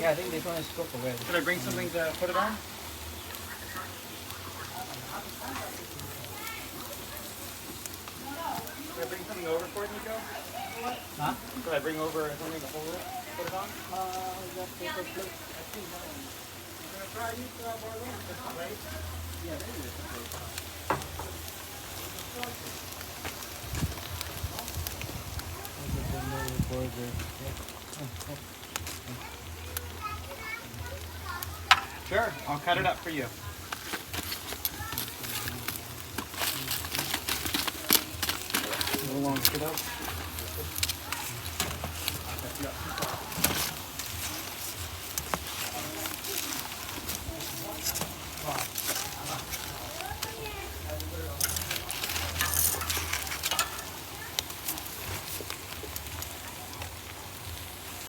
Yeah, I think this one is cooked already. Should I bring something to put it on? Should I bring something over for it, Nico? Huh? Should I bring over something to hold it? Put it on? Just paper plate. I think that one. I'm gonna try these Barlow. Just right. Yeah, there is a plate. Sure, I'll cut it up for you. No long cut up.